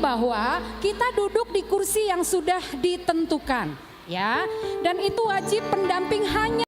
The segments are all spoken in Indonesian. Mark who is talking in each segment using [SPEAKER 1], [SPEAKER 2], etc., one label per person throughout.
[SPEAKER 1] bahwa kita duduk di kursi yang sudah ditentukan, ya, dan itu wajib pendamping hanya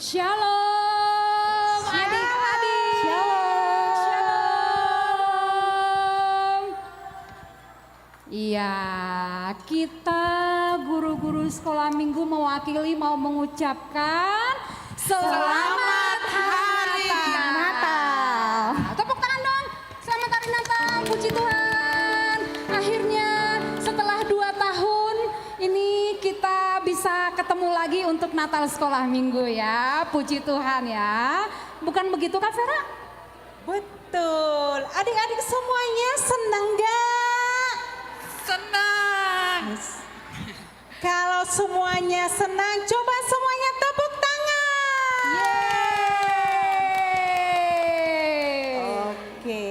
[SPEAKER 1] Shalom adik-adik. Shalom. Iya, kita guru-guru sekolah minggu mewakili mau mengucapkan selamat hari Natal. Tepuk tangan dong. Selamat hari Natal. Puji Tuhan. Akhirnya setelah 2 tahun ini kita bisa ketemu lagi untuk Natal sekolah minggu ya. Puji Tuhan ya. Bukan begitu Kak Vera?
[SPEAKER 2] Betul. Adik-adik semuanya senang gak?
[SPEAKER 3] Senang.
[SPEAKER 2] Kalau semuanya senang, coba semuanya tepuk tangan.
[SPEAKER 1] Yeay.
[SPEAKER 2] Oke.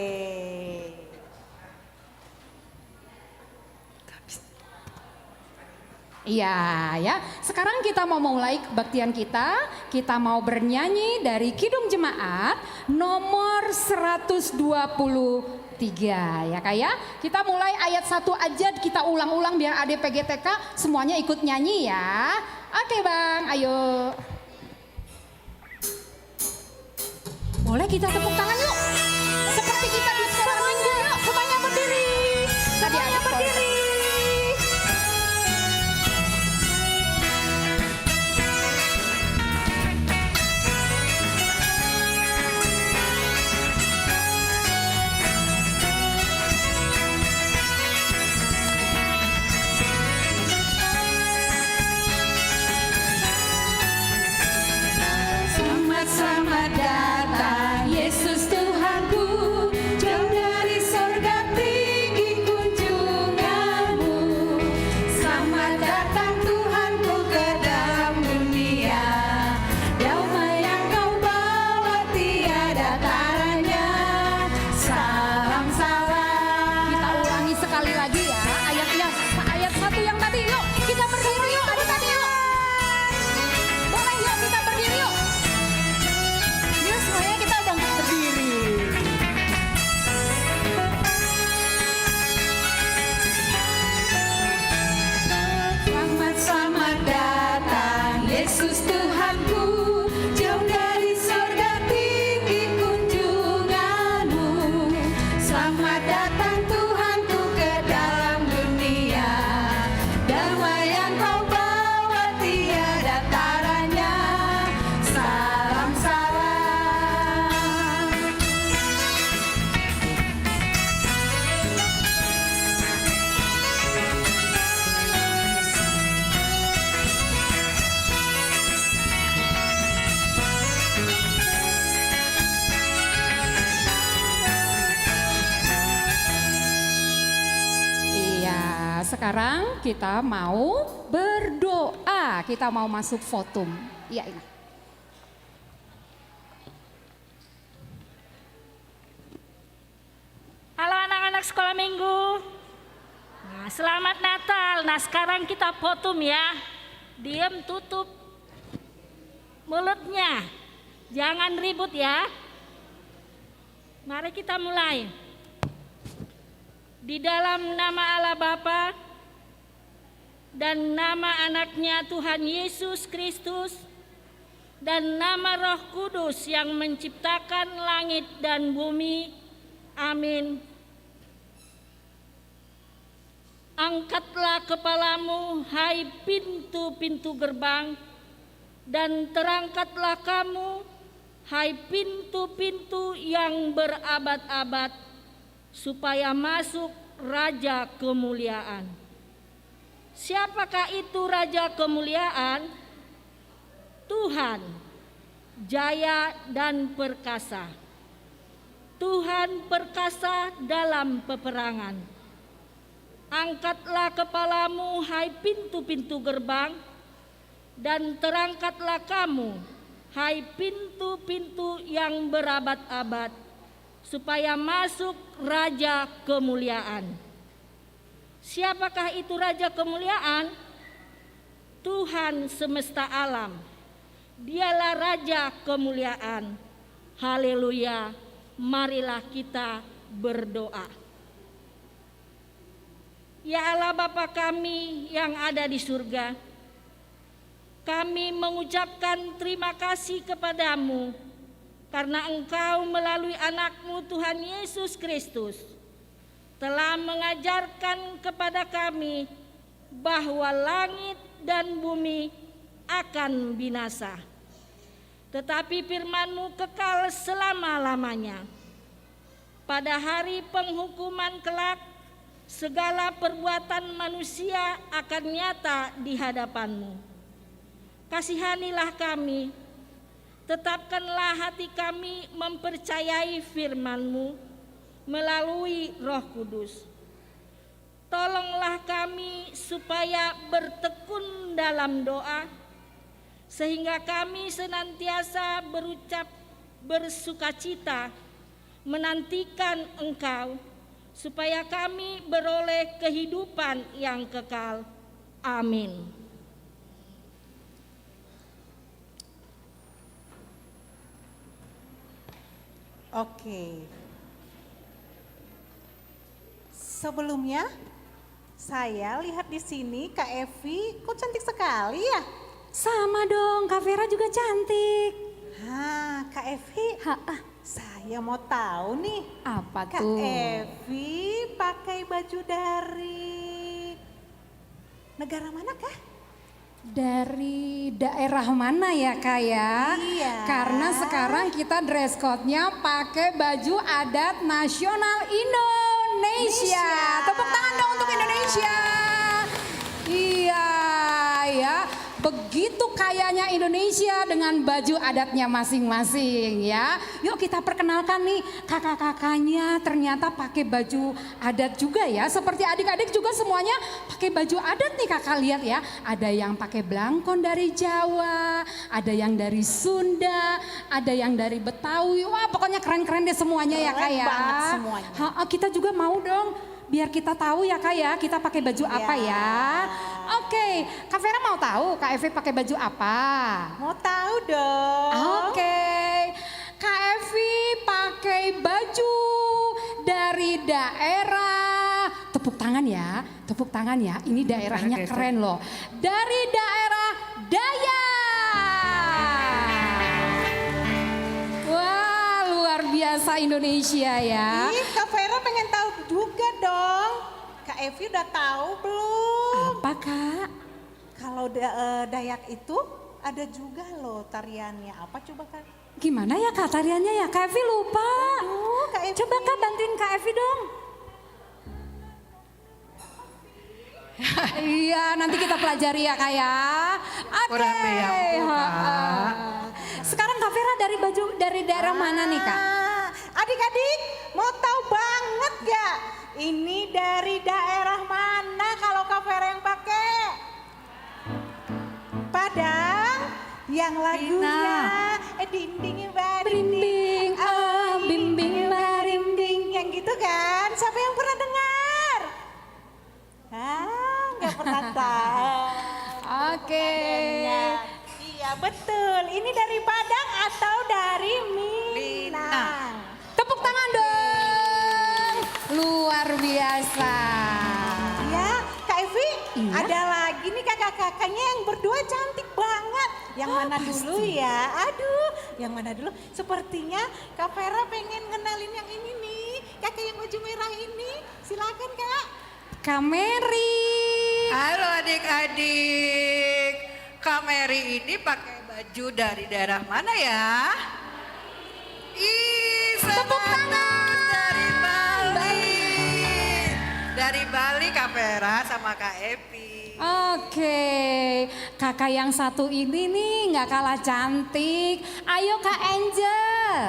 [SPEAKER 1] Iya ya, sekarang kita mau mulai kebaktian kita. Kita mau bernyanyi dari Kidung Jemaat nomor 123 ya Kak ya. Kita mulai ayat 1 aja, kita ulang-ulang biar adik PGTK semuanya ikut nyanyi ya. Oke Bang, ayo. Boleh kita tepuk tangan yuk. Seperti kita di sekolah minggu yuk, semuanya berdiri. Tadi ada berdiri. Selamat datang Yesus Tuhanku, jauh dari sorga tinggi kunjunganmu. Selamat datang Tuhanku ke dalam dunia, damai yang kau bawa tiada taranya. Salam salam. Kita ulangi sekali lagi ya, ayat 1 yang tadi. Yuk kita berdiri yuk tadi yuk. Boleh yuk kita berdiri yuk. Semuanya kita udah berdiri. Selamat datang Yesus Tuhanku, jauh dari sorga tinggi kunjunganmu. Selamat datang Tuhanku ke dalam dunia, damai yang kau bawa tiada taranya. Salam salam. Iya, sekarang kita mau berdoa. Kita mau masuk votum. Iya, ini.
[SPEAKER 3] Halo anak-anak sekolah minggu. Nah, selamat Natal. Nah, sekarang kita votum ya. Diam, tutup mulutnya. Jangan ribut ya. Mari kita mulai. Di dalam nama Allah Bapa dan nama anaknya Tuhan Yesus Kristus dan nama Roh Kudus yang menciptakan langit dan bumi. Amin. Angkatlah kepalamu, hai pintu-pintu gerbang, dan terangkatlah kamu, hai pintu-pintu yang berabad-abad, supaya masuk Raja Kemuliaan. Siapakah itu Raja Kemuliaan? Tuhan, jaya dan perkasa. Tuhan perkasa dalam peperangan. Angkatlah kepalamu, hai pintu-pintu gerbang, dan terangkatlah kamu, hai pintu-pintu yang berabad-abad, supaya masuk Raja Kemuliaan. Siapakah itu Raja Kemuliaan? Tuhan semesta alam. Dialah Raja Kemuliaan. Haleluya. Marilah kita berdoa. Ya Allah Bapa kami yang ada di surga, kami mengucapkan terima kasih kepadamu karena Engkau melalui anak-Mu Tuhan Yesus Kristus telah mengajarkan kepada kami bahwa langit dan bumi akan binasa, tetapi firman-Mu kekal selama-lamanya. Pada hari penghukuman kelak, segala perbuatan manusia akan nyata di hadapan-Mu. Kasihanilah kami, tetapkanlah hati kami mempercayai firman-Mu melalui Roh Kudus. Tolonglah kami supaya bertekun dalam doa, sehingga kami senantiasa berucap bersukacita menantikan Engkau, supaya kami beroleh kehidupan yang kekal. Amin.
[SPEAKER 2] Oke. Sebelumnya saya lihat di sini Kak Evi, kok cantik sekali ya?
[SPEAKER 1] Sama dong, Kak Vera juga cantik.
[SPEAKER 2] Kak Evi, saya mau tahu nih.
[SPEAKER 1] Apa
[SPEAKER 2] Kak
[SPEAKER 1] tuh?
[SPEAKER 2] Evi pakai baju dari negara mana Kak?
[SPEAKER 1] Dari daerah mana ya Kak ya?
[SPEAKER 2] Iya.
[SPEAKER 1] Karena sekarang kita dress code-nya pakai baju adat nasional Indonesia. Tepuk tangan dong untuk Indonesia. Iya ya, begitu kayanya Indonesia dengan baju adatnya masing-masing ya. Yuk kita perkenalkan nih kakak-kakaknya, ternyata pakai baju adat juga ya. Seperti adik-adik juga semuanya pakai baju adat nih kakak lihat ya. Ada yang pakai blangkon dari Jawa, ada yang dari Sunda, ada yang dari Betawi. Wah pokoknya keren-keren deh semuanya ya Kak ya.
[SPEAKER 2] Keren banget semuanya.
[SPEAKER 1] Kita juga mau dong biar kita tahu ya Kak ya, kita pakai baju apa ya. Oke, Kak Vera mau tahu Kak Evi pakai baju apa?
[SPEAKER 2] Mau tahu dong.
[SPEAKER 1] Oke, Kak Evi pakai baju dari daerah, tepuk tangan ya, ini daerahnya keren loh. Dari daerah Dayak. Wah, luar biasa Indonesia ya.
[SPEAKER 2] Ih, Kak Vera pengen tahu juga dong. Kak Evi udah tahu belum?
[SPEAKER 1] Apa Kak?
[SPEAKER 2] Kalau Dayak itu ada juga loh tariannya. Apa coba Kak?
[SPEAKER 1] Gimana ya Kak tariannya ya? Kak Evi lupa.
[SPEAKER 2] Aduh, Kak Evi.
[SPEAKER 1] Coba Kak bantuin Kak Evi dong. Iya, nanti kita pelajari ya Kak ya. Oke.
[SPEAKER 4] Kurang deh yang buka.
[SPEAKER 1] Sekarang Kak Vera dari daerah mana nih Kak?
[SPEAKER 2] Adik-adik mau tahu banget gak? Ini dari daerah mana kalau Kak Vera yang pakai? Padang yang lagunya dinding
[SPEAKER 1] Berimbing, bimbing
[SPEAKER 2] barimbing yang gitu kan? Siapa yang pernah dengar? Nggak pernah tahu.
[SPEAKER 1] Oke.
[SPEAKER 2] Iya betul. Ini dari Padang atau dari Minang?
[SPEAKER 1] Tepuk tangan dong. Luar biasa.
[SPEAKER 2] Ya, Kak Evi,
[SPEAKER 1] Iya.
[SPEAKER 2] ada lagi nih kakak-kakaknya yang berdua cantik banget. Yang mana dulu ya? Aduh, yang mana dulu? Sepertinya Kak Vera pengen kenalin yang ini nih. Kakak yang baju merah ini. Silakan Kak.
[SPEAKER 1] Kak Mary.
[SPEAKER 4] Halo adik-adik, Kak Mary ini pakai baju dari daerah mana ya?
[SPEAKER 1] Tepuk tangan.
[SPEAKER 4] Dari Bali. Dari Bali Kak Vera sama Kak Evi.
[SPEAKER 1] Oke, kakak yang satu ini nih nggak kalah cantik. Ayo Kak Angel.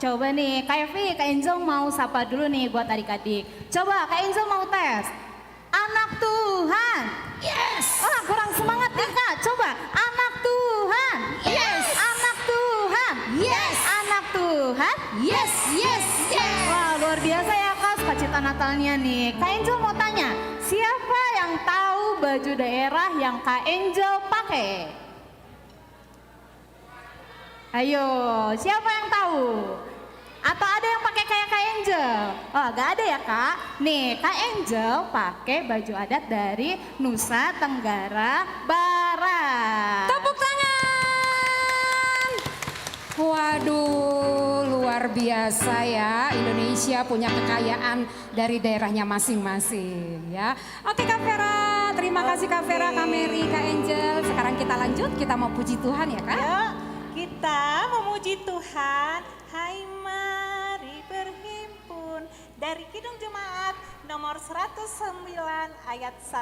[SPEAKER 5] Coba nih, Kak Evi, Kak Angel mau sapa dulu nih buat adik-adik. Coba Kak Angel mau tes. Anak Tuhan.
[SPEAKER 1] Yes.
[SPEAKER 5] Kurang semangat nih Kak. Coba, anak Tuhan.
[SPEAKER 1] Yes.
[SPEAKER 5] Anak Tuhan.
[SPEAKER 1] Yes.
[SPEAKER 5] Anak Tuhan.
[SPEAKER 1] Yes, yes, yes.
[SPEAKER 5] Wah, luar biasa ya Kak sukacita Natalnya nih. Kak Angel mau tanya, siapa yang tahu baju daerah yang Kak Angel pakai? Ayo, siapa yang tahu? Atau ada yang pakai kayak Kak Angel? Oh, gak ada ya Kak? Nih, Kak Angel pakai baju adat dari Nusa Tenggara Barat.
[SPEAKER 1] Tepuk luar biasa ya, Indonesia punya kekayaan dari daerahnya masing-masing ya. Oke Kak Vera, terima kasih Kak Vera, Kak Mary, Kak Angel. Sekarang kita lanjut, kita mau puji Tuhan ya Kak.
[SPEAKER 2] Yuk, kita memuji Tuhan. Hai mari berhimpun dari Kidung Jemaat nomor 109 ayat 1.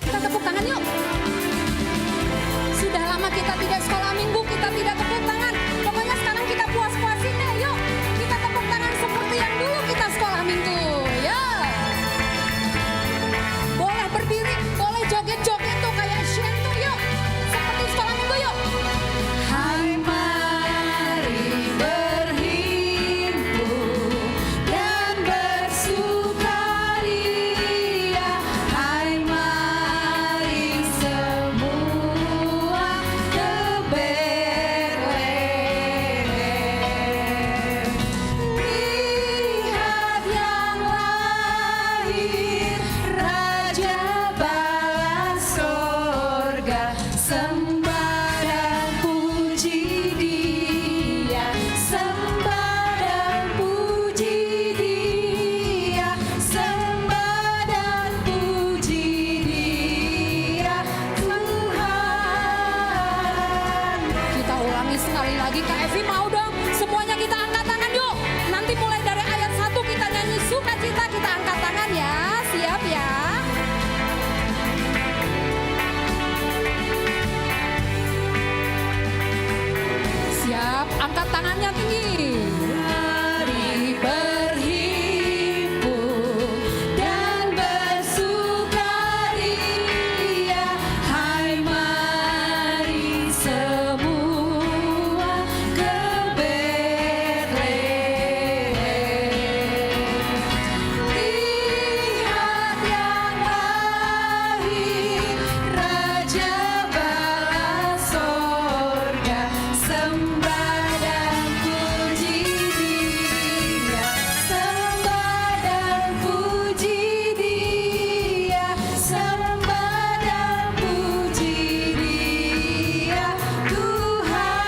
[SPEAKER 1] Kita tepuk tangan yuk. Sudah lama kita tidak sekolah minggu, kita tidak tepuk tangan. Pokoknya sekarang kita puas-puasin deh, yuk. Kita tepuk tangan seperti yang dulu kita sekolah minggu, ya. Boleh berdiri, boleh joget-joget tuh kayak Shen tuh, yuk. Seperti sekolah minggu, yuk. Hai mari berhimpun dan bersukaria. Hai mari semua ke Betlehem. Lihat yang lahir, Raja bala sorga. Sembah dan puji Dia, sembah dan puji Dia, sembah dan puji Dia, Tuhan. Kita ulangi sekali lagi, Kak Evi mau dong? Semuanya kita angkat tangan yuk. Nanti mulai dari ayat 1 kita nyanyi sukacita, kita angkat tangan ya. Siap ya? Siap, angkat tangannya tinggi. Mari berhimpun dan bersukaria. Hai mari semua ke Betlehem. Lihat yang lahir, Raja bala sorga. Sembah dan puji Dia, sembah dan puji Dia, sembah dan puji Dia, Tuhan.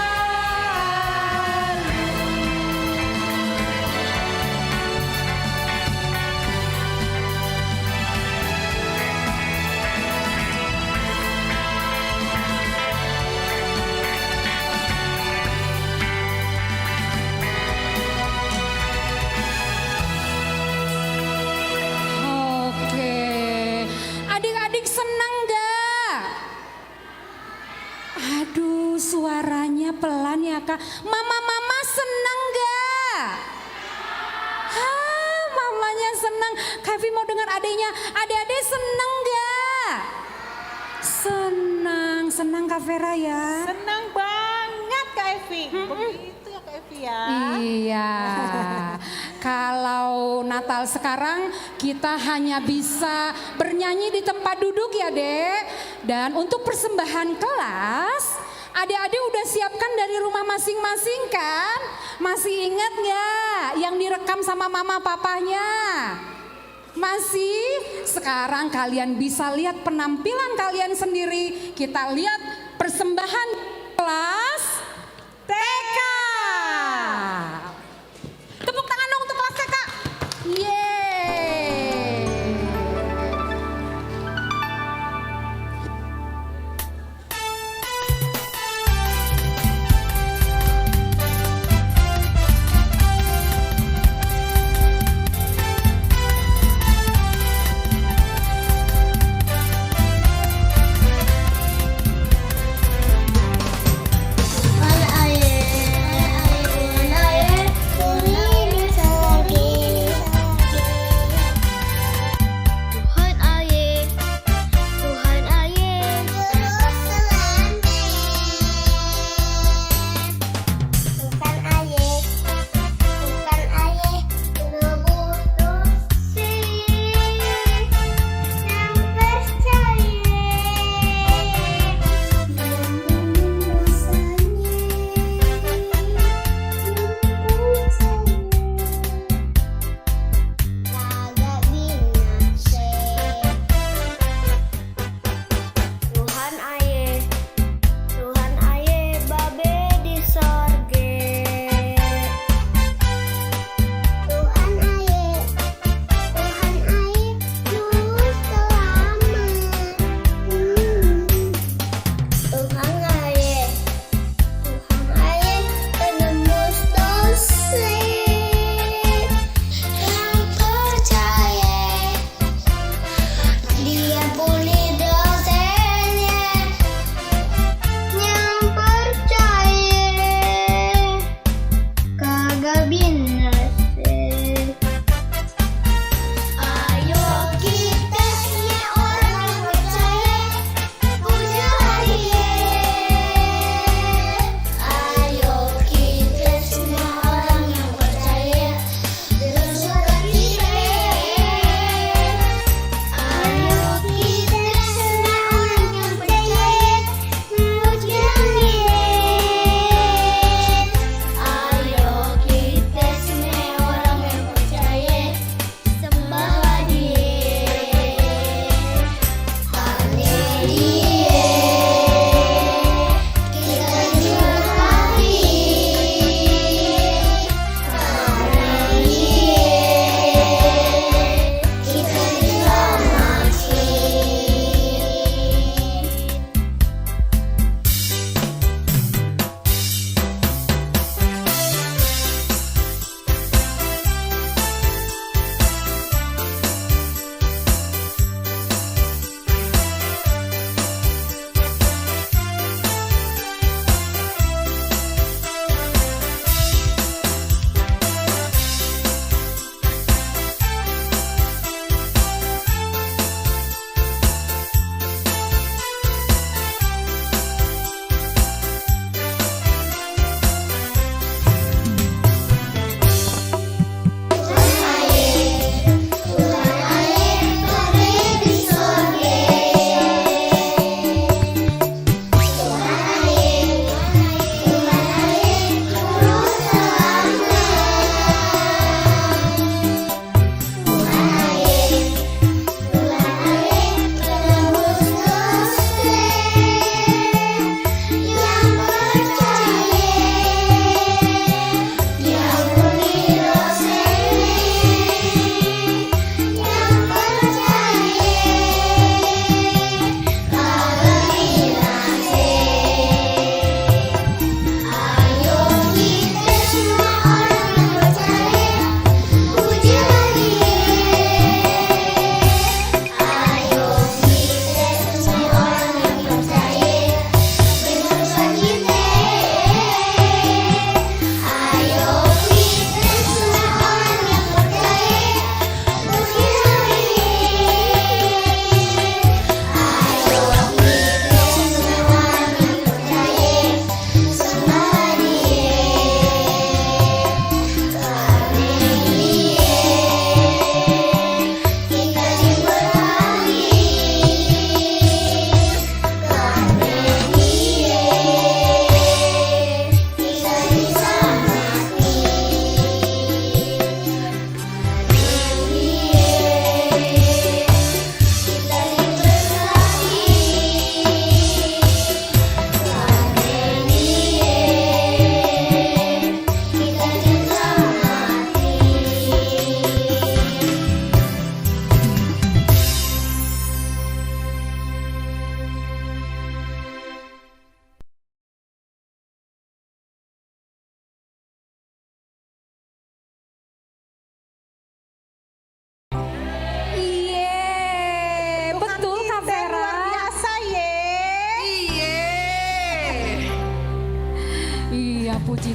[SPEAKER 1] Oke, adik-adik senang gak? Aduh, suaranya pelan ya Kak. Mama-mama senang gak? Hah, mamanya senang. Kak Evi mau dengar adiknya. Adik-adik senang gak? Senang, senang Kak Vera ya.
[SPEAKER 2] Senang banget Kak Evi. Begitu ya Kak Evi ya.
[SPEAKER 1] Iya. Kalau Natal sekarang kita hanya bisa bernyanyi di tempat duduk ya Dek. Dan untuk persembahan kelas, adik-adik udah siapkan dari rumah masing-masing kan? Masih ingat nggak yang direkam sama mama papanya? Masih? Sekarang kalian bisa lihat penampilan kalian sendiri. Kita lihat persembahan kelas TK. Tepuk tangan dong untuk kelas TK. Yeay.
[SPEAKER 6] Al air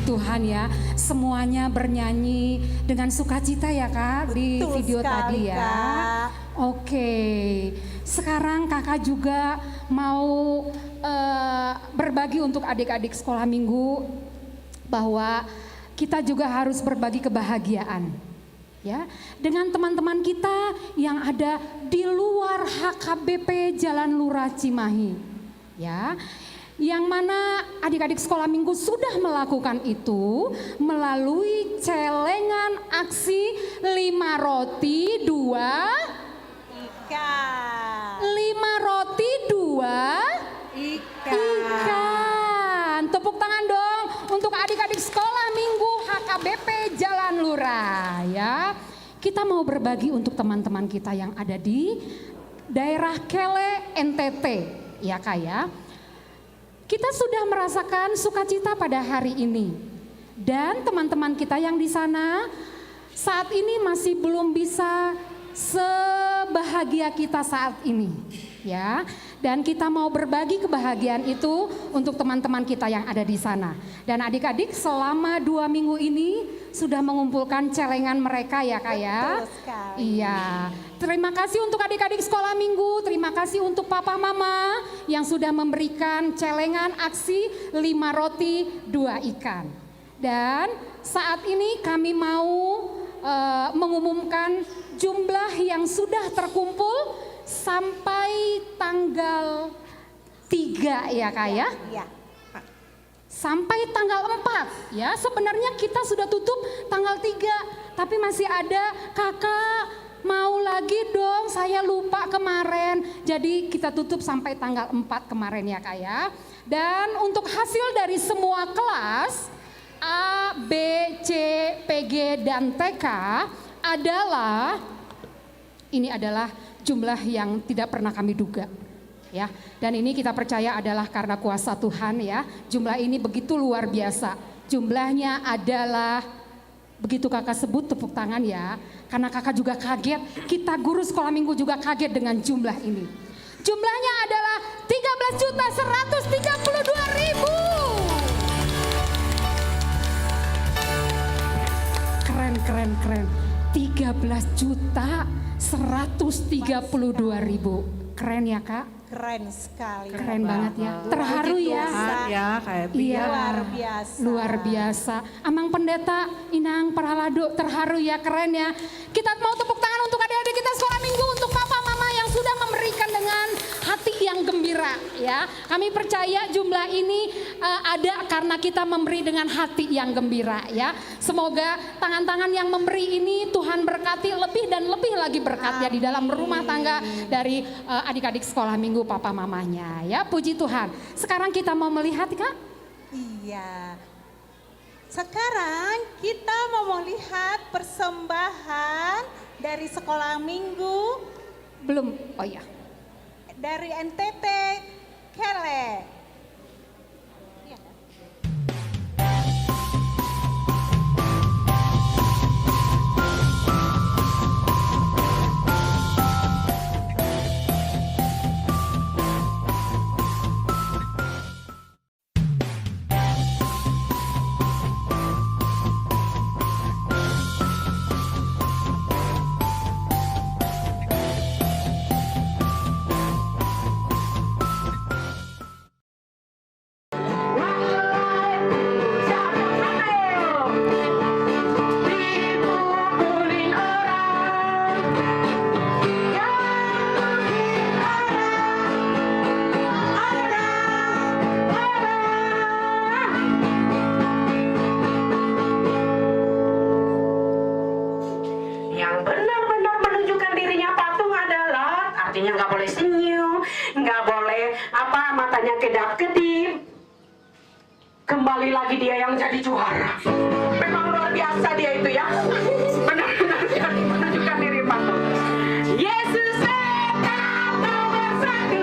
[SPEAKER 1] Tuhan ya, semuanya bernyanyi dengan sukacita ya Kak di
[SPEAKER 2] Betul
[SPEAKER 1] video
[SPEAKER 2] sekali,
[SPEAKER 1] tadi ya.
[SPEAKER 2] Kak.
[SPEAKER 1] Oke, sekarang kakak juga mau berbagi untuk adik-adik sekolah minggu bahwa kita juga harus berbagi kebahagiaan. Ya, dengan teman-teman kita yang ada di luar HKBP Jalan Lurah Cimahi. Ya, yang mana adik-adik sekolah minggu sudah melakukan itu melalui celengan aksi 5 roti 2
[SPEAKER 2] Ikan.
[SPEAKER 1] 5 roti 2 ikan. Tepuk tangan dong untuk adik-adik sekolah minggu HKBP Jalan Lurah ya. Kita mau berbagi untuk teman-teman kita yang ada di daerah Kele NTT ya Kak ya. Kita sudah merasakan sukacita pada hari ini. Dan teman-teman kita yang di sana saat ini masih belum bisa sebahagia kita saat ini. Ya, dan kita mau berbagi kebahagiaan itu untuk teman-teman kita yang ada di sana. Dan adik-adik selama 2 minggu ini sudah mengumpulkan celengan mereka ya Kak ya.
[SPEAKER 2] Betul sekali.
[SPEAKER 1] Iya, terima kasih untuk adik-adik sekolah minggu, terima kasih untuk papa mama yang sudah memberikan celengan aksi 5 roti 2 ikan. Dan saat ini kami mau mengumumkan jumlah yang sudah terkumpul sampai tanggal 3 ya Kak ya.
[SPEAKER 2] Iya.
[SPEAKER 1] Sampai tanggal 4 ya, sebenarnya kita sudah tutup tanggal 3, tapi masih ada kakak mau lagi dong, saya lupa kemarin. Jadi kita tutup sampai tanggal 4 kemarin ya Kak ya. Dan untuk hasil dari semua kelas A, B, C, PG, dan TK adalah, ini adalah jumlah yang tidak pernah kami duga. Ya, dan ini kita percaya adalah karena kuasa Tuhan ya. Jumlah ini begitu luar biasa. Jumlahnya adalah, begitu kakak sebut tepuk tangan ya. Karena kakak juga kaget, kita guru sekolah minggu juga kaget dengan jumlah ini. Jumlahnya adalah 13.132.000. Keren. 13.132.000. Keren ya Kak?
[SPEAKER 2] Keren sekali.
[SPEAKER 1] Keren banget ya. Terharu ya.
[SPEAKER 4] Ya kayak
[SPEAKER 1] Iya.
[SPEAKER 2] Luar biasa.
[SPEAKER 1] Luar biasa. Amang Pendeta, Inang Paralado, terharu ya, keren ya. Kita mau tepuk tangan untuk adik-adik kita sekolah minggu, untuk papa mama yang sudah memberikan dengan hati yang gembira ya. Kami percaya jumlah ini ada karena kita memberi dengan hati yang gembira ya. Semoga tangan-tangan yang memberi ini Tuhan berkati lebih dan lebih lagi berkat ya di dalam rumah tangga dari adik-adik sekolah minggu papa mamanya ya. Puji Tuhan. Sekarang kita mau melihat Kak.
[SPEAKER 2] Iya. Sekarang kita mau melihat persembahan dari sekolah minggu
[SPEAKER 1] Belum. Oh iya.
[SPEAKER 2] dari NTT Kele. Iya kan?
[SPEAKER 6] Yang benar-benar menunjukkan dirinya patung adalah artinya nggak boleh senyum, nggak boleh matanya kedap-kedip. Kembali lagi dia yang jadi juara. Memang luar biasa dia itu ya. Benar-benar jadi menunjukkan diri patung. Yesus tetap nomor 1.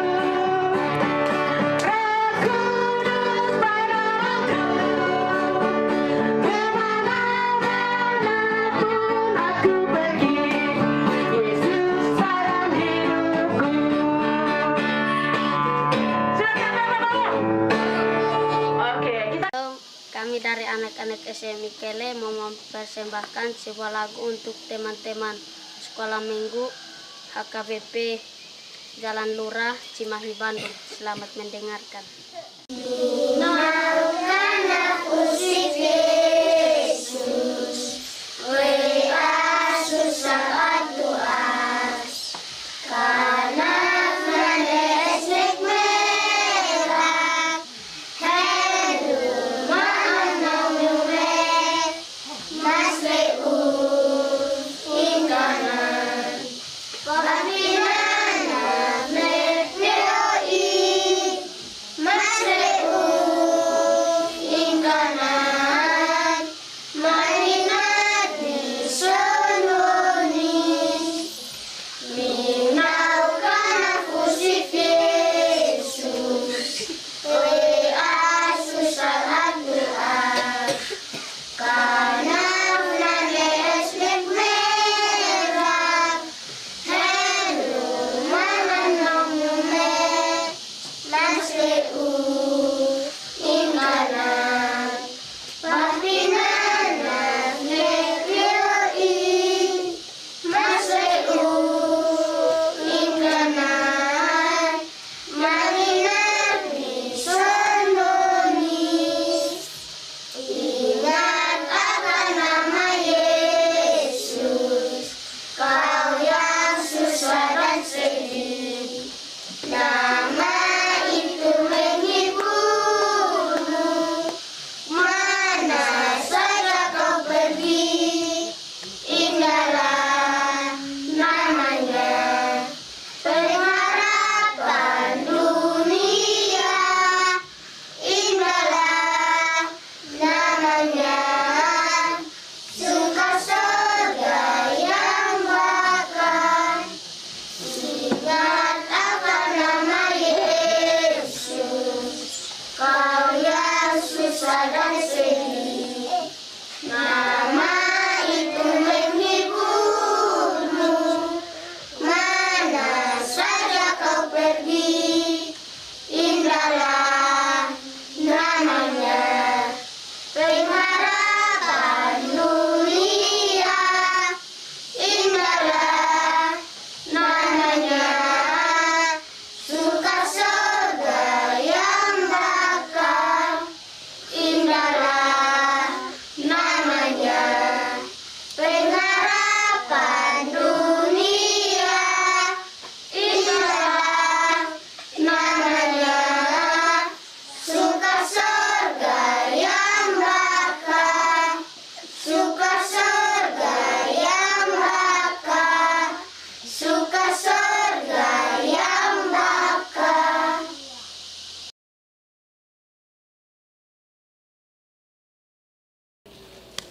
[SPEAKER 6] Roh Kudus padaku. Kemana-mana pun aku pergi, Yesus dalam hidupku. Silakan, Bapak. Oke, kita
[SPEAKER 7] Kami dari anak-anak SMI Kele mau mempersembahkan sebuah lagu untuk teman-teman sekolah minggu HKBP Jalan Lurah, Cimahi, Bandung. Selamat mendengarkan.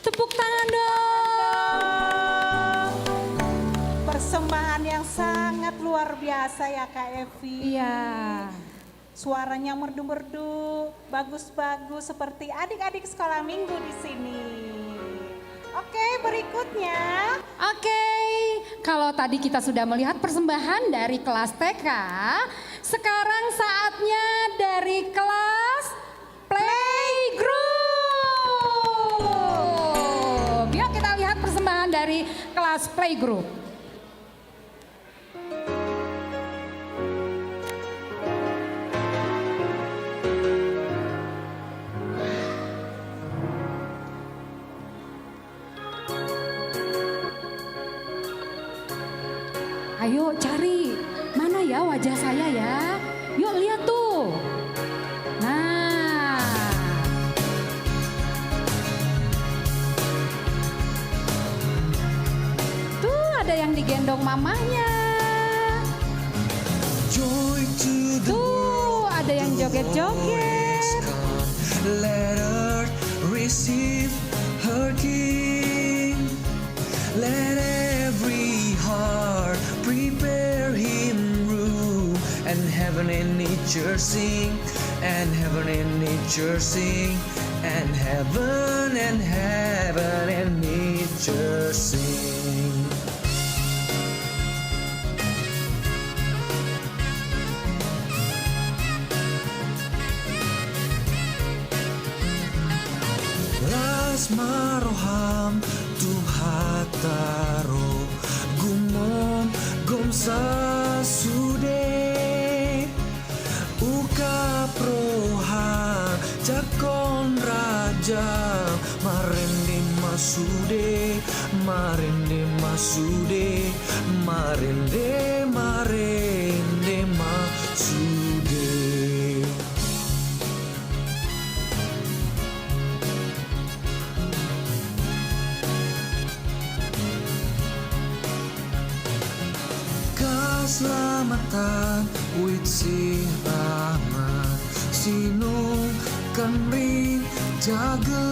[SPEAKER 1] Tepuk tangan dong.
[SPEAKER 2] Persembahan yang sangat luar biasa ya Kak Evi.
[SPEAKER 1] Iya.
[SPEAKER 2] Suaranya merdu-merdu, bagus-bagus seperti adik-adik sekolah minggu di sini. Oke, berikutnya.
[SPEAKER 1] Oke, kalau tadi kita sudah melihat persembahan dari kelas TK, sekarang saatnya dari kelas Playgroup. Yuk kita lihat persembahan dari kelas Playgroup. Ayo cari, mana ya wajah saya ya? Yuk lihat tuh. Nah. Tuh ada yang digendong mamanya. Tuh ada yang joget-joget.
[SPEAKER 8] Let earth receive her king. Let every heart prepare him room. And heaven and nature sing. And heaven and nature sing. And heaven and nature sing. maroham tuhataro gumom gom sasude uka proha jakon raja marende masude marende masude marende marende masude. Keselamatan witsih rahmat sinung kamri jaga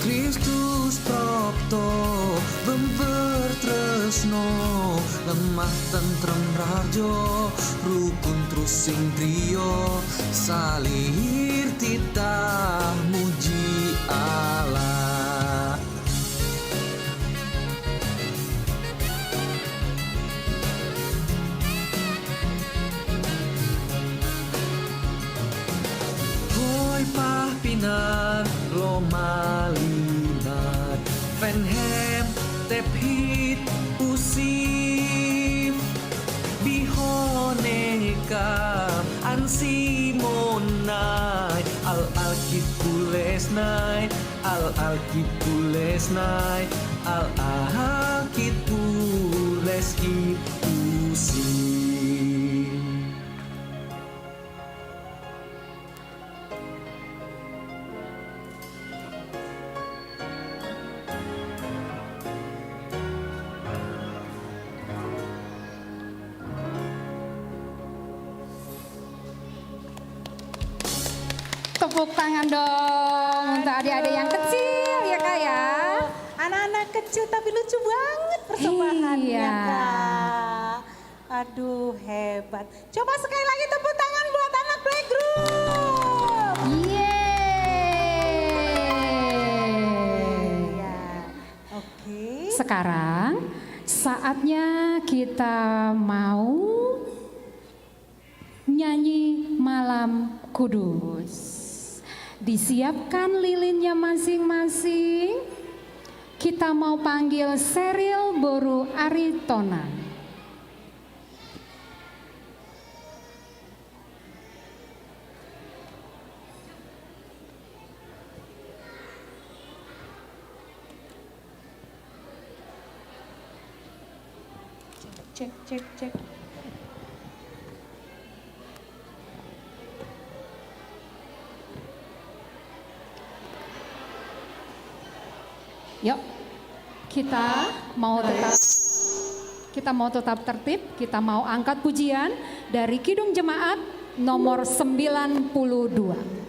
[SPEAKER 8] Kristus propto bempertresno lemah tentrem rajo rukun terus sing priyo salihir titah muji Allah. Pahpinan lo malinat Venhem tephit usif bihonekam ansimonai al-alkit pulesnai al-alkit pulesnai al-alkit puleskit usif.
[SPEAKER 1] Tepuk tangan dong untuk adik-adik yang kecil ya Kak ya.
[SPEAKER 2] Anak-anak kecil tapi lucu banget persembahannya
[SPEAKER 1] Iya.
[SPEAKER 2] Kak. Aduh hebat. Coba sekali lagi tepuk tangan buat anak playgroup.
[SPEAKER 1] Yeay.
[SPEAKER 2] Ya, oke.
[SPEAKER 1] Sekarang saatnya kita mau nyanyi Malam Kudus. Disiapkan lilinnya masing-masing. Kita mau panggil Seril Boru Aritona.
[SPEAKER 2] Cek, cek, cek.
[SPEAKER 1] Yuk, kita mau tetap tertib, kita mau angkat pujian dari Kidung Jemaat nomor 92.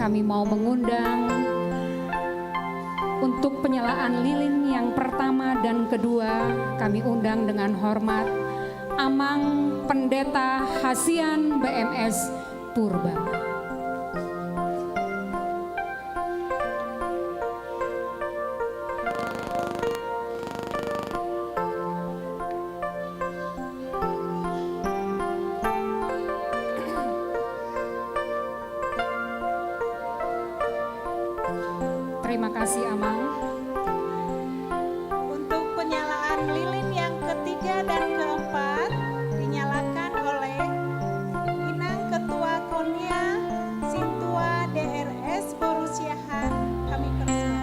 [SPEAKER 1] kami mau mengundang untuk penyalaan lilin yang pertama dan kedua, kami undang dengan hormat Amang Pendeta Hasian BMS Purba. Terima kasih Amang.
[SPEAKER 2] Untuk penyalaan lilin yang ketiga dan keempat dinyalakan oleh Inang Ketua Konia Sintua DRS Borusiahan. Kami persilakan.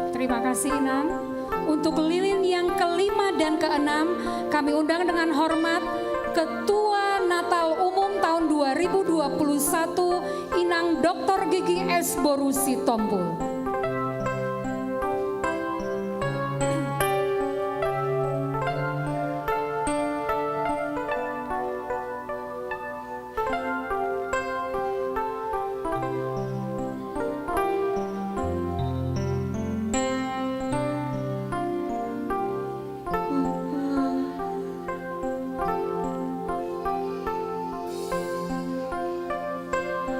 [SPEAKER 1] Terima kasih Inang. Untuk lilin yang kelima dan keenam, kami undang dengan hormat Ketua Natal Umum tahun 2021, Inang Dr. Gigi S. Borusi Tompul.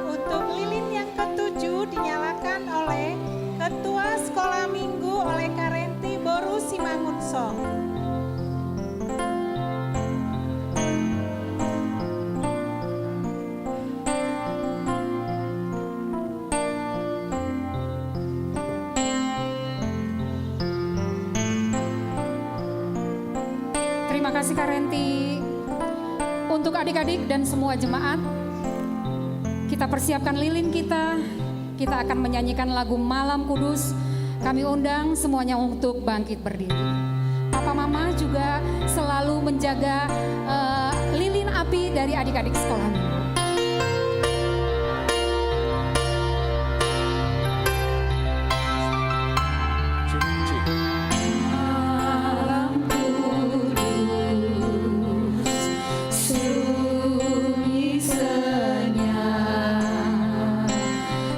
[SPEAKER 2] Untuk lilin yang ketujuh dinyalakan oleh Ketua Sekolah Minggu oleh Karenti Boru Simangunso.
[SPEAKER 1] Terima kasih Karenti. Untuk adik-adik dan semua jemaat, kita persiapkan lilin kita. Kita akan menyanyikan lagu Malam Kudus. Kami undang semuanya untuk bangkit berdiri. Papa Mama juga selalu menjaga lilin api dari adik-adik sekolah minggu. Malam kudus, sunyi senyap,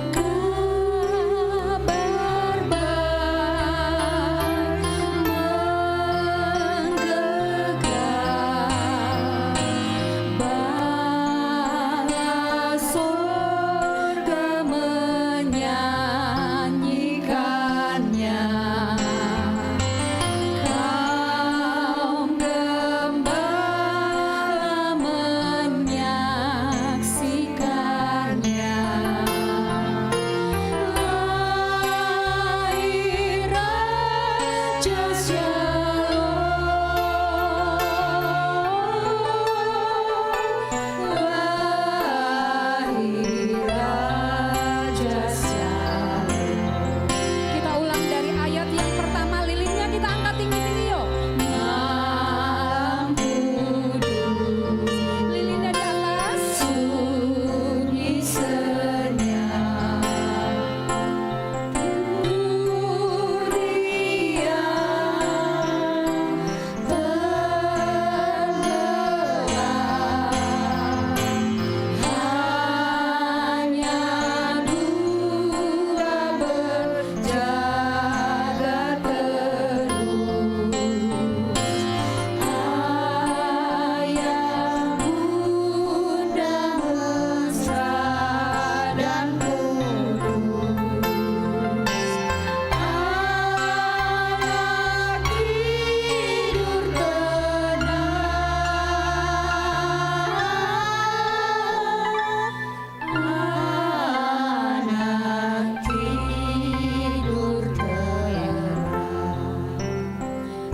[SPEAKER 1] kabar baik menggegah, bala sorga menyanyikannya. Kaum gembala menyaksikannya. Lahir Raja Shalom, lahir Raja Shalom. Kita ulang dari ayat yang pertama, lilinnya kita angkat tinggi-tinggi yuk. Malam kudus, lilinnya di atas, sunyi senyap, dunia tenggelam, hanya dua berjaga terus, ayah bunda mesra dan kudus, anak tidur tenang, anak tidur tenang.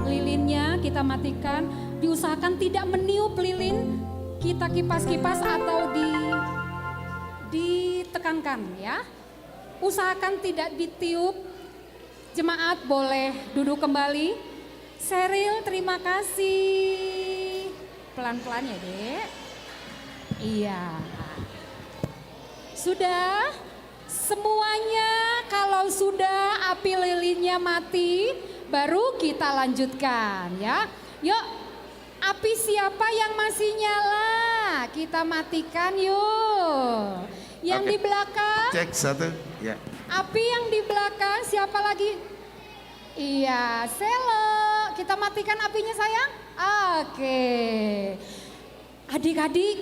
[SPEAKER 1] Lilinnya kita matikan, diusahakan tidak meniup lilin, kita kipas-kipas atau ditekankan ya. Usahakan tidak ditiup. Jemaat boleh duduk kembali. Seril, terima kasih. Pelan-pelan ya, Dek. Iya. Sudah? Semuanya kalau sudah api lilinnya mati, baru kita lanjutkan ya. Yuk, api siapa yang masih nyala? Kita matikan yuk. Yang
[SPEAKER 9] Oke.
[SPEAKER 1] di belakang,
[SPEAKER 9] Cek satu, ya.
[SPEAKER 1] api yang di belakang, siapa lagi? Iya, Selo. Kita matikan apinya sayang? Oke. Adik-adik,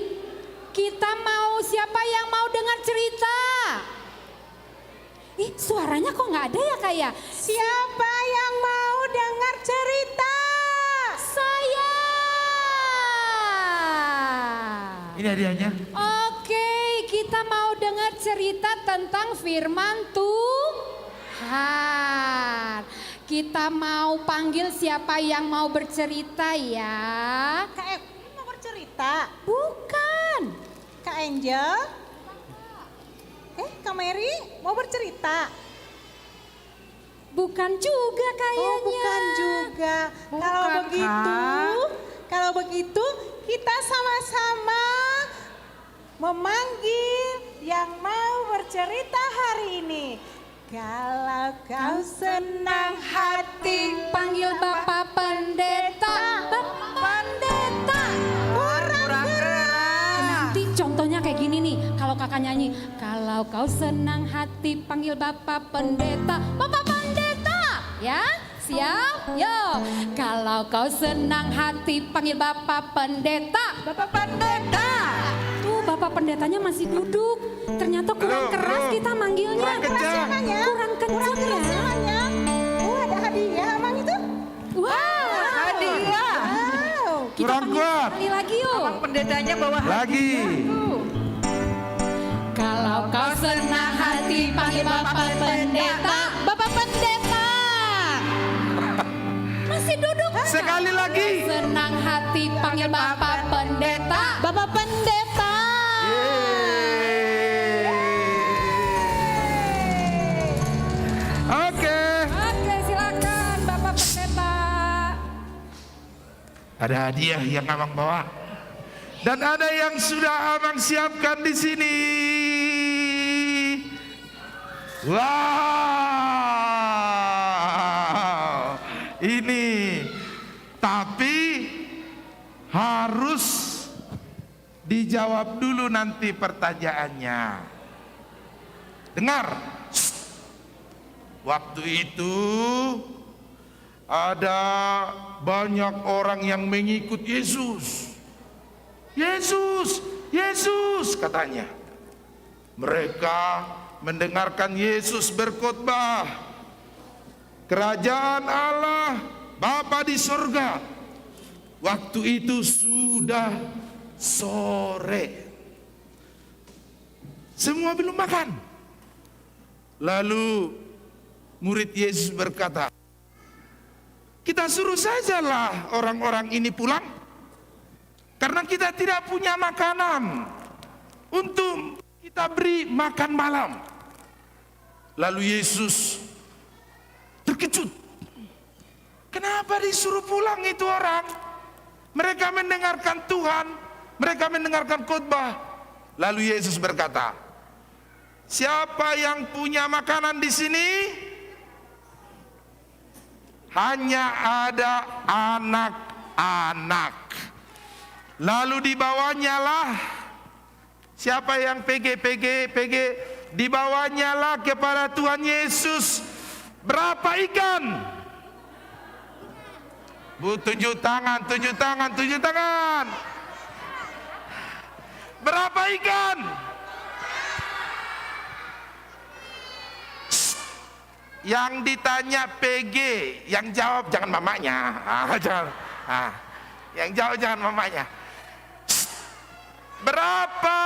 [SPEAKER 1] kita mau siapa yang mau dengar cerita? Ih, suaranya kok nggak ada ya Kak ya?
[SPEAKER 2] Siapa yang mau dengar cerita?
[SPEAKER 1] Saya.
[SPEAKER 9] Ini hadiahnya.
[SPEAKER 1] Oke, kita mau dengar cerita tentang firman Tuhan. Kita mau panggil siapa yang mau bercerita ya?
[SPEAKER 2] Kak mau bercerita?
[SPEAKER 1] Bukan.
[SPEAKER 2] Kak Angel? Kak Mary mau bercerita?
[SPEAKER 1] Bukan juga kayaknya.
[SPEAKER 2] Oh, bukan juga. Kalau begitu kita sama-sama memanggil yang mau bercerita hari ini. Kalau kau senang hati,
[SPEAKER 1] Panggil Bapak Pendeta. Bapak Pendeta.
[SPEAKER 4] Kurang keras.
[SPEAKER 1] Nanti contohnya kayak gini nih, kalau kakak nyanyi, kalau kau senang hati panggil Bapak Pendeta, Bapak Pendeta, ya, siap, yo. Kalau kau senang hati panggil Bapak Pendeta, Bapak Pendeta. Tuh Bapak Pendetanya masih duduk, ternyata kurang keras kita manggilnya.
[SPEAKER 9] Kurang kencang.
[SPEAKER 1] Kurang kencang ya.
[SPEAKER 2] Oh, ada hadiah emang itu?
[SPEAKER 1] Wow,
[SPEAKER 4] Hadiah.
[SPEAKER 2] Wow.
[SPEAKER 1] kita
[SPEAKER 9] Kurang
[SPEAKER 1] panggil
[SPEAKER 9] kuat.
[SPEAKER 1] sekali lagi yuk.
[SPEAKER 4] Abang pendetanya bawa
[SPEAKER 9] Lagi.
[SPEAKER 1] Kalau kau senang hati panggil Bapak Pendeta, Bapak Pendeta. Masih duduk.
[SPEAKER 9] Sekali lagi.
[SPEAKER 1] Senang hati panggil Bapak Pendeta, Bapak Pendeta.
[SPEAKER 9] Oke.
[SPEAKER 1] Oke, silakan Bapak Pendeta.
[SPEAKER 9] Ada hadiah yang abang bawa. Dan ada yang sudah abang siapkan di sini. Wow. Ini. Tapi harus dijawab dulu nanti pertanyaannya. Dengar. Waktu itu ada banyak orang yang mengikut Yesus. Yesus, Yesus katanya. Mereka mendengarkan Yesus berkhotbah. Kerajaan Allah Bapa di sorga. Waktu itu sudah sore. Semua belum makan. Lalu murid Yesus berkata, kita suruh sajalah orang-orang ini pulang. Karena kita tidak punya makanan untuk kita beri makan malam. Lalu Yesus terkejut. Kenapa disuruh pulang itu orang? Mereka mendengarkan Tuhan, mereka mendengarkan khotbah. Lalu Yesus berkata, siapa yang punya makanan di sini? Hanya ada anak-anak. Lalu dibawanya lah, siapa yang PG, dibawanya lah kepada Tuhan Yesus berapa ikan? Bu, tunjuk tangan. Berapa ikan? Yang ditanya PG, yang jawab jangan mamanya. Yang jawab jangan mamanya. Berapa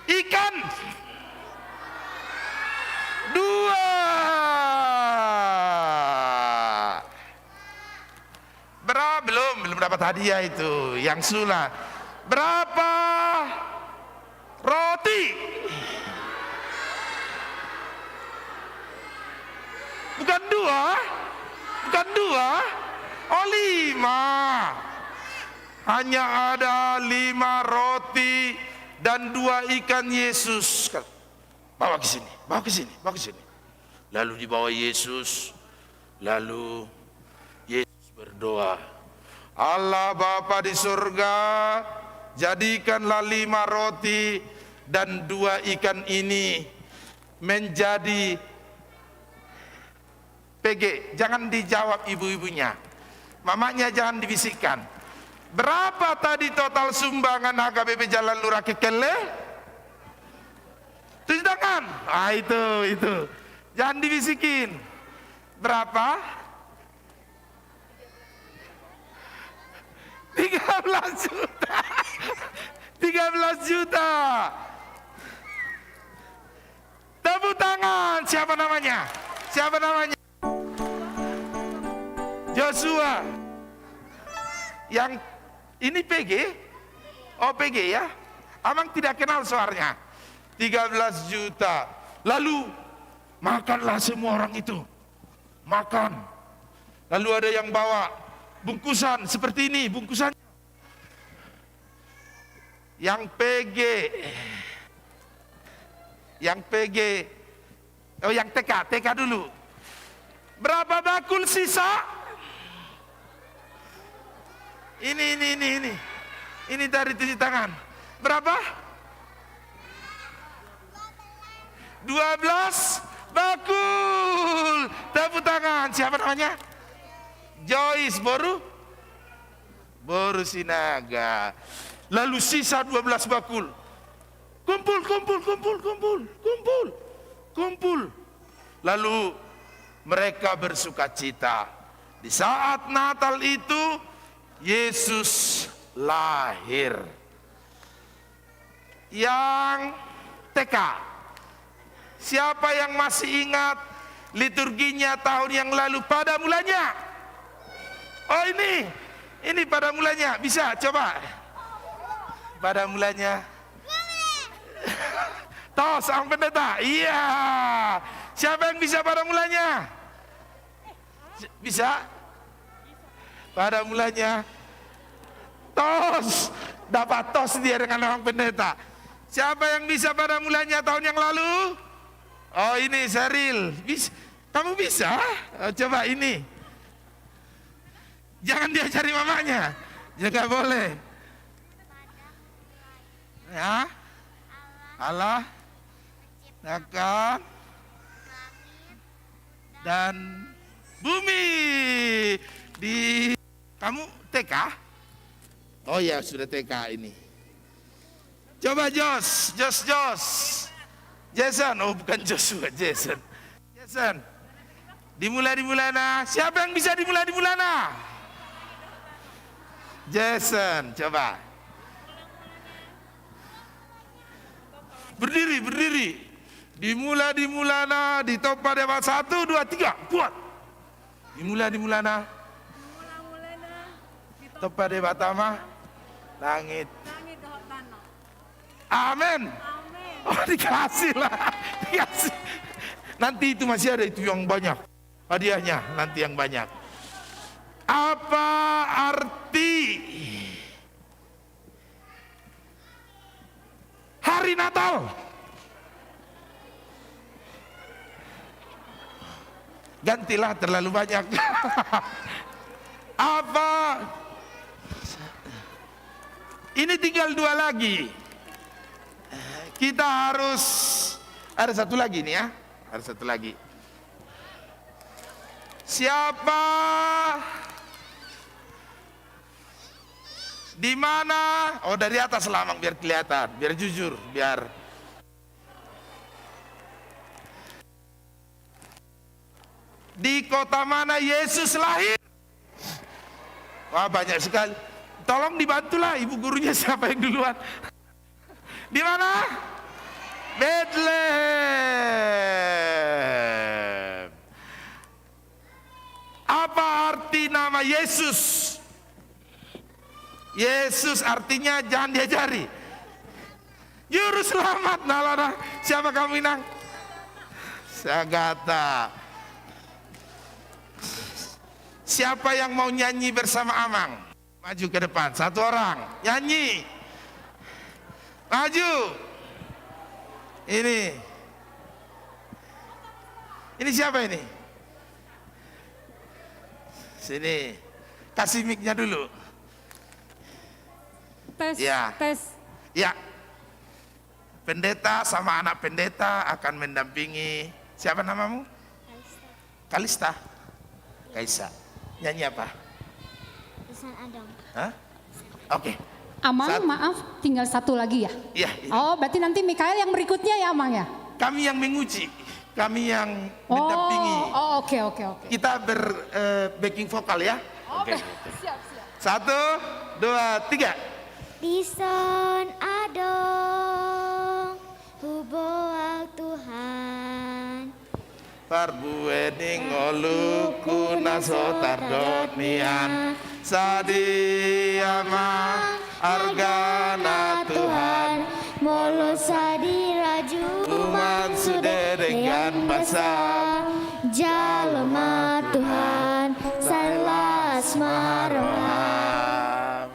[SPEAKER 9] ikan? 2. Belum dapat hadiah itu. Yang sulah. Berapa roti? Bukan 2. Oh 5. Hanya ada 5 roti dan 2 ikan Yesus. Bawa ke sini. Lalu dibawa Yesus. Lalu Yesus berdoa. Allah Bapa di surga, jadikanlah 5 roti dan 2 ikan ini menjadi PG. Jangan dijawab ibu-ibunya, mamanya jangan dibisikkan. Berapa tadi total sumbangan HKBP Jalan Lurah Kekele? Tulis tangan. Ah, itu. Jangan dibisikin. Berapa? 13 juta. 13 juta. Tepuk tangan. Siapa namanya? Siapa namanya? Joshua. Yang ini PG? Oh, PG ya? Abang tidak kenal suaranya. 13 juta. Lalu makanlah semua orang itu. Makan. Lalu ada yang bawa bungkusan seperti ini, bungkusannya. Yang PG. Yang PG. Oh, yang TK dulu. Berapa bakul sisa? Ini dari tujuh tangan. Berapa? 12 bakul. Tepuk tangan. Siapa namanya? Joyce Boru Sinaga. Lalu sisa 12 bakul. Kumpul. Lalu mereka bersuka cita. Di saat Natal itu Yesus lahir. Yang TK, siapa yang masih ingat liturginya tahun yang lalu pada mulanya? Oh, ini pada mulanya. Bisa coba pada mulanya. Toh sang pendeta. Iya. Siapa yang bisa pada mulanya? Bisa? Pada mulanya. Tos. Dapat tos dia dengan orang pendeta. Siapa yang bisa pada mulanya tahun yang lalu? Oh, ini Seril. Kamu bisa? Oh, coba ini. Jangan dia cari mamanya. Juga boleh. Ya. Allah menciptakan dan bumi. Kamu TK? Oh ya, sudah TK ini. Coba Jos. Jason, oh bukan Joshua, Jason. Dimulai nah. Siapa yang bisa dimulai nah? Jason, coba. Berdiri. Dimulai nah. Ditopa dewa 1, 2, 3. Buat. Dimulai nah. Topa dewa tama. Langit. Amin. Oh, dikasih lah. Dikasih. Nanti itu masih ada itu yang banyak. Hadiahnya nanti yang banyak. Apa arti hari Natal? Gantilah, terlalu banyak. Apa? Ini tinggal 2 lagi. Kita harus ada 1 lagi nih ya. Ada 1 lagi. Siapa? Di mana? Oh, dari atas Lamang biar kelihatan, biar jujur, biar. Di kota mana Yesus lahir? Wah, banyak sekali. Tolong dibantulah ibu gurunya siapa yang duluan. Di mana? Bethlehem. Apa arti nama Yesus? Yesus artinya jangan diajari. Juru selamat. Nah, siapa kamu Inang? Sagata. Siapa yang mau nyanyi bersama Amang? Maju ke depan, 1 orang nyanyi. Maju. Ini siapa ini? Sini. Kasih mic-nya dulu.
[SPEAKER 1] Tes,
[SPEAKER 9] Ya.
[SPEAKER 1] tes.
[SPEAKER 9] Ya, pendeta sama anak pendeta akan mendampingi. Siapa namamu? Kalista. Kaisa. Nyanyi apa?
[SPEAKER 7] Pesan Adam.
[SPEAKER 9] Hah? Oke.
[SPEAKER 1] Amang,
[SPEAKER 9] Satu.
[SPEAKER 1] maaf, tinggal satu lagi ya?
[SPEAKER 9] Iya, ini.
[SPEAKER 1] Oh, berarti nanti Mikael yang berikutnya ya, Amang ya?
[SPEAKER 9] Kami yang menguji, kami yang mendampingi.
[SPEAKER 1] Oh, oke.
[SPEAKER 9] Kita backing vokal ya. Oke.
[SPEAKER 1] Siap.
[SPEAKER 9] 1, 2, 3.
[SPEAKER 7] Dison adong huboak Tuhan.
[SPEAKER 9] Parbuening oluku nasotardonian sadiyama argana Tuhan
[SPEAKER 7] Molo sadiraju
[SPEAKER 9] uman suderengan basa
[SPEAKER 7] jalma Tuhan salas
[SPEAKER 9] maroham.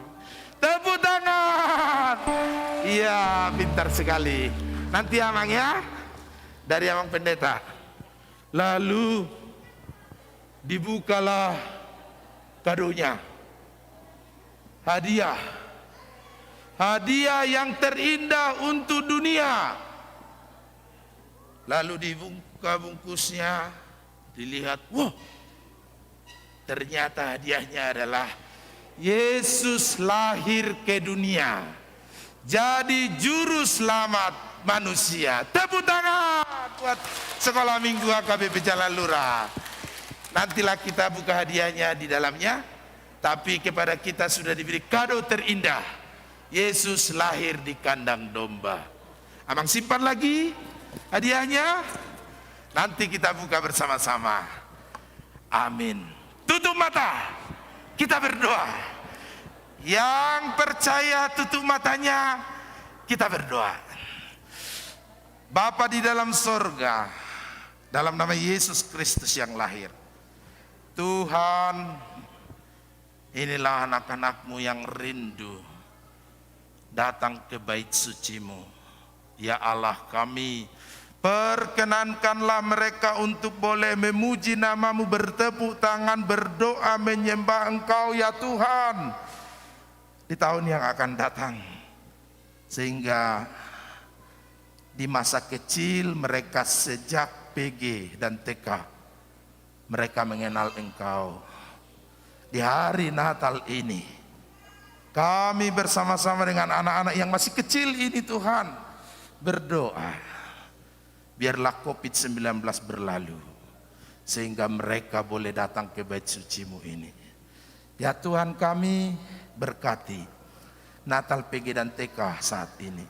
[SPEAKER 9] Tepuk tangan. Iya, pintar sekali. Nanti Amang ya, dari Amang pendeta. Lalu dibukalah kadonya. Hadiah yang terindah untuk dunia. Lalu dibuka bungkusnya, dilihat, wah, ternyata hadiahnya adalah Yesus lahir ke dunia, jadi juru selamat manusia. Tepuk tangan buat Sekolah Minggu HKBP Jalan Lurah. Nantilah kita buka hadiahnya di dalamnya, tapi kepada kita sudah diberi kado terindah. Yesus lahir di kandang domba. Amang simpan lagi hadiahnya. Nanti kita buka bersama-sama. Amin. Tutup mata. Kita berdoa. Yang percaya tutup matanya. Kita berdoa. Bapa di dalam sorga, dalam nama Yesus Kristus yang lahir. Tuhan, inilah anak-anak-Mu yang rindu datang ke bait suci-Mu. Ya Allah kami, perkenankanlah mereka untuk boleh memuji nama-Mu, bertepuk tangan, berdoa, menyembah Engkau ya Tuhan di tahun yang akan datang. Sehingga di masa kecil mereka sejak PG dan TK, mereka mengenal Engkau. Di hari Natal ini, kami bersama-sama dengan anak-anak yang masih kecil ini Tuhan, berdoa, biarlah COVID-19 berlalu, sehingga mereka boleh datang ke bait suci-Mu ini. Ya Tuhan kami berkati Natal PG dan TK saat ini.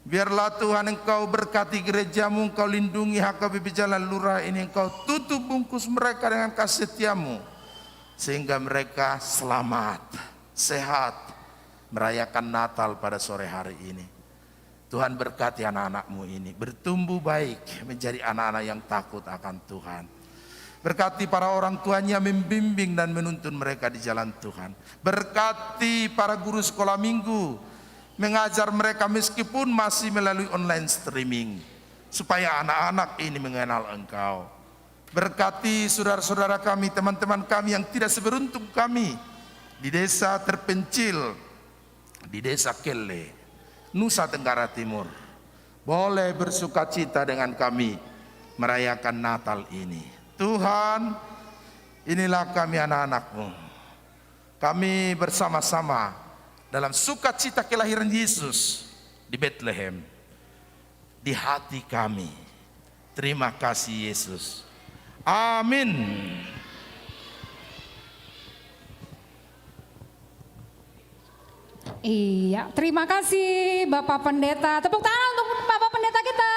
[SPEAKER 9] Biarlah Tuhan Engkau berkati gereja-Mu, Engkau lindungi HKBP Jalan Lurah ini, Engkau tutup bungkus mereka dengan kasih setia-Mu, sehingga mereka selamat, sehat, merayakan Natal pada sore hari ini. Tuhan berkati anak-anak-Mu ini, bertumbuh baik, menjadi anak-anak yang takut akan Tuhan. Berkati para orang tuanya membimbing dan menuntun mereka di jalan Tuhan. Berkati para guru sekolah minggu, mengajar mereka meskipun masih melalui online streaming, supaya anak-anak ini mengenal Engkau. Berkati saudara-saudara kami, teman-teman kami yang tidak seberuntung kami di desa terpencil, di desa Kelle, Nusa Tenggara Timur, boleh bersuka cita dengan kami merayakan Natal ini. Tuhan, inilah kami anak-anak-Mu. Kami bersama-sama dalam sukacita kelahiran Yesus di Bethlehem. Di hati kami, terima kasih Yesus. Amin.
[SPEAKER 1] Iya, terima kasih Bapak Pendeta. Tepuk tangan untuk Bapak Pendeta kita.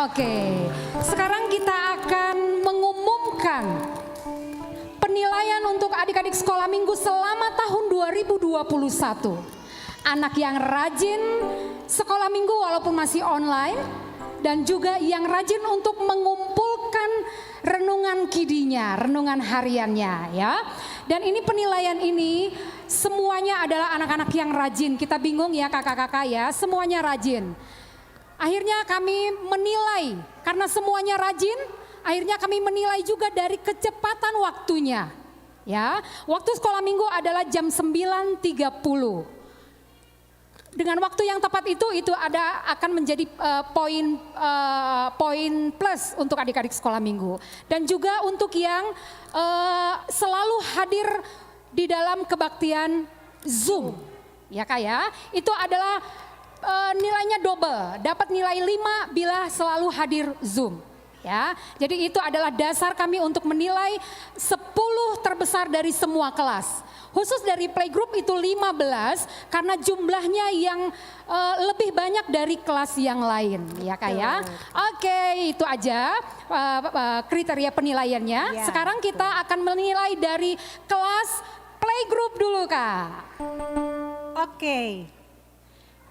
[SPEAKER 1] Oke, sekarang kita akan mengumumkan penilaian untuk adik-adik sekolah minggu selama tahun 2021. Anak yang rajin sekolah minggu walaupun masih online, dan juga yang rajin untuk mengumpulkan renungan kidinya, renungan hariannya ya. Dan ini penilaian ini semuanya adalah anak-anak yang rajin. Kita bingung ya kakak-kakak ya, semuanya rajin. Akhirnya kami menilai, karena semuanya rajin, akhirnya kami menilai juga dari kecepatan waktunya. Ya, waktu sekolah minggu adalah jam 9.30. Dengan waktu yang tepat itu akan menjadi poin plus untuk adik-adik sekolah minggu. Dan juga untuk yang selalu hadir di dalam kebaktian Zoom. Ya Kak ya, itu adalah nilainya double, dapat nilai 5 bila selalu hadir Zoom. Ya, jadi itu adalah dasar kami untuk menilai 10 terbesar dari semua kelas. Khusus dari playgroup itu 15 karena jumlahnya yang lebih banyak dari kelas yang lain, ya Kak ya. Oke, itu aja kriteria penilaiannya. Sekarang kita akan menilai dari kelas playgroup dulu Kak.
[SPEAKER 2] Oke.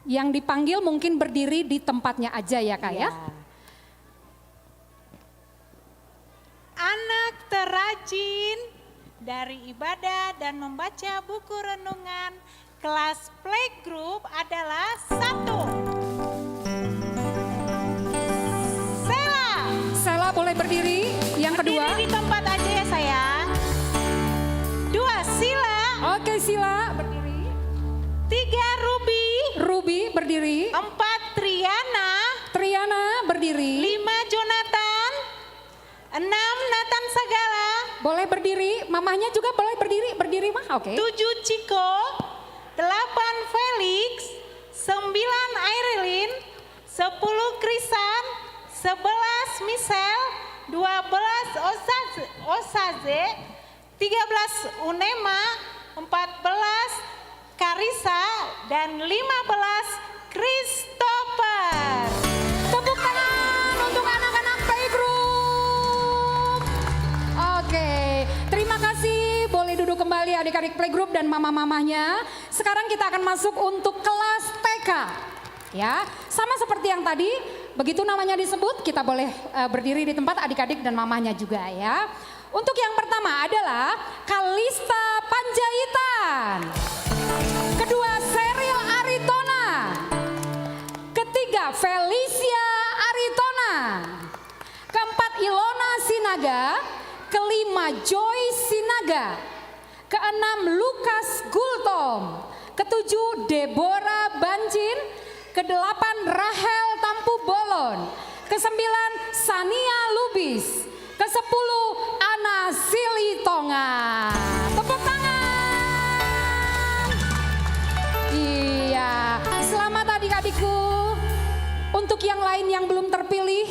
[SPEAKER 1] Yang dipanggil mungkin berdiri di tempatnya aja ya Kak ya.
[SPEAKER 2] Anak terrajin dari ibadah dan membaca buku renungan kelas playgroup adalah 1. Sela.
[SPEAKER 1] Sela boleh berdiri. Yang kedua.
[SPEAKER 2] Berdiri di tempat aja ya sayang. 2 Sila.
[SPEAKER 1] Oke Sila berdiri.
[SPEAKER 2] 3 Ruby.
[SPEAKER 1] Ruby berdiri.
[SPEAKER 2] 4 Triana.
[SPEAKER 1] Triana berdiri.
[SPEAKER 2] 5 Jonathan. 6 Nathan Sagala.
[SPEAKER 1] Boleh berdiri, mamahnya juga boleh berdiri mah, oke.
[SPEAKER 2] 7 Ciko, 8 Felix, 9 Airilin, 10 Krisan, 11 Michelle, 12 Osaze, 13 Unema, 14 Karisa, dan 15 Christopher.
[SPEAKER 1] Tepuk tangan untuk anak-anak playgroup. Oke, terima kasih. Boleh duduk kembali adik-adik playgroup dan mama-mamahnya. Sekarang kita akan masuk untuk kelas TK. Ya, sama seperti yang tadi, begitu namanya disebut, kita boleh berdiri di tempat adik-adik dan mamahnya juga ya. Untuk yang pertama adalah Kalista Panjaitan. Kedua Seril Aritona. Ketiga Felicia Aritona. Keempat Ilona Sinaga. Kelima Joy Sinaga. Keenam Lukas Gultom. Ketujuh Deborah Banjin. Kedelapan Rahel Tampu Bolon. Kesembilan Sania Lubis. Kesepuluh Ana Silitonga. Tepuk tangan. Iya, selamat adik-adikku. Untuk yang lain yang belum terpilih,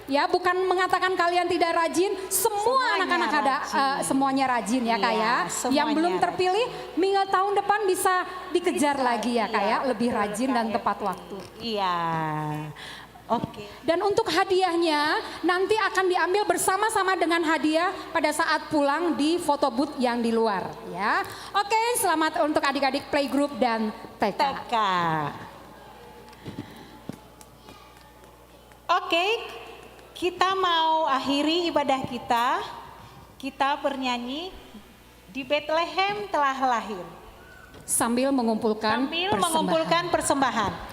[SPEAKER 1] ya bukan mengatakan kalian tidak rajin, semua anak-anak ada semuanya rajin ya Kak ya. Yang belum terpilih, minggu tahun depan bisa dikejar lagi ya Kak ya, lebih rajin dan tepat waktu.
[SPEAKER 2] Iya. Oke.
[SPEAKER 1] Dan untuk hadiahnya nanti akan diambil bersama-sama dengan hadiah pada saat pulang di foto booth yang di luar ya. Oke, selamat untuk adik-adik playgroup dan TK.
[SPEAKER 2] Oke, kita mau akhiri ibadah kita. Kita bernyanyi Di Bethlehem Telah Lahir.
[SPEAKER 1] Sambil mengumpulkan
[SPEAKER 2] persembahan.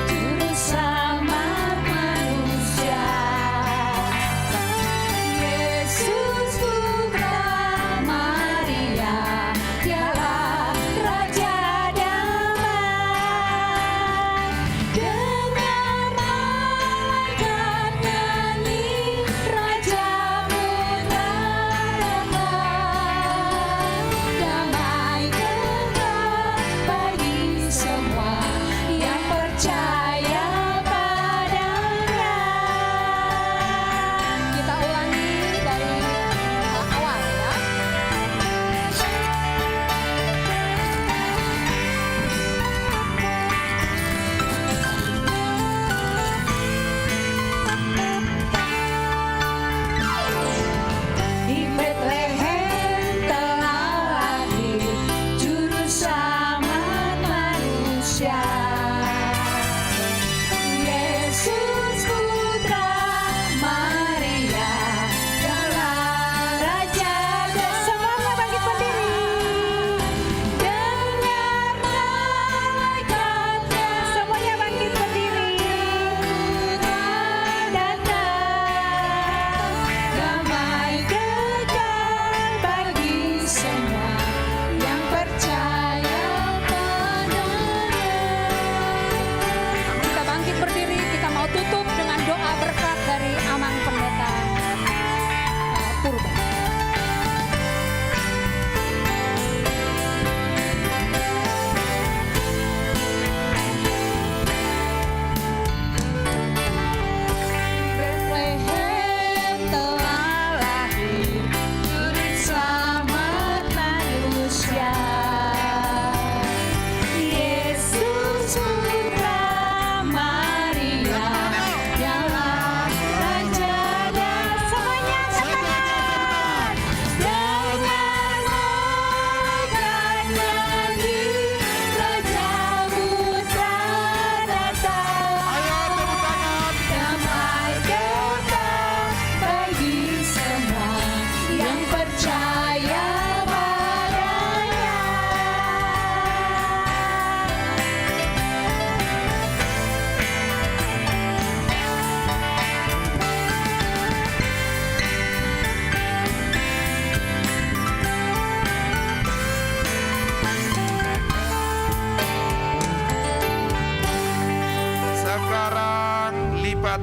[SPEAKER 1] Juru selamat manusia.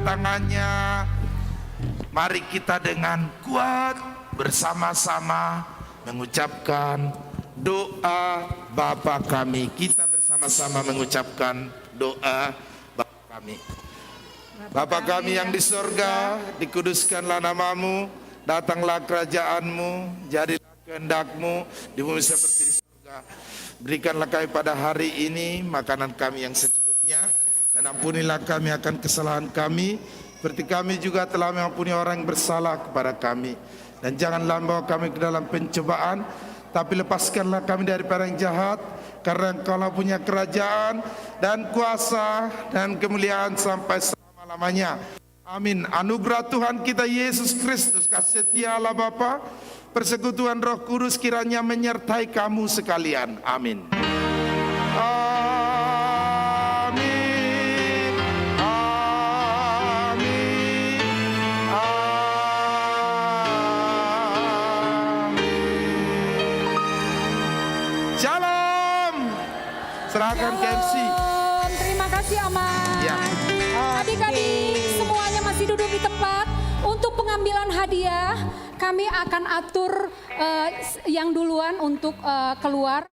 [SPEAKER 9] kedatangannya. Mari kita dengan kuat bersama-sama mengucapkan doa Bapa kami. Kita bersama-sama mengucapkan doa Bapa kami. Bapa kami yang di sorga, dikuduskanlah namamu, datanglah kerajaanmu, jadilah kehendak-Mu di bumi seperti di sorga. Berikanlah kami pada hari ini makanan kami yang secukupnya, dan ampunilah kami akan kesalahan kami, seperti kami juga telah mengampuni orang yang bersalah kepada kami. Dan janganlah membawa kami ke dalam pencobaan, tapi lepaskanlah kami daripada yang jahat, karena Engkau-lah punya kerajaan dan kuasa dan kemuliaan sampai selama-lamanya. Amin. Anugerah Tuhan kita Yesus Kristus, kasih setia Allah Bapa, persekutuan Roh Kudus kiranya menyertai kamu sekalian. Amin. Amin. Amin. Amin. Shalom. Serahkan ke MC.
[SPEAKER 1] Terima kasih Aman.
[SPEAKER 9] Ya.
[SPEAKER 1] Adik-adik semuanya masih duduk di tempat. Untuk pengambilan hadiah kami akan atur yang duluan untuk keluar.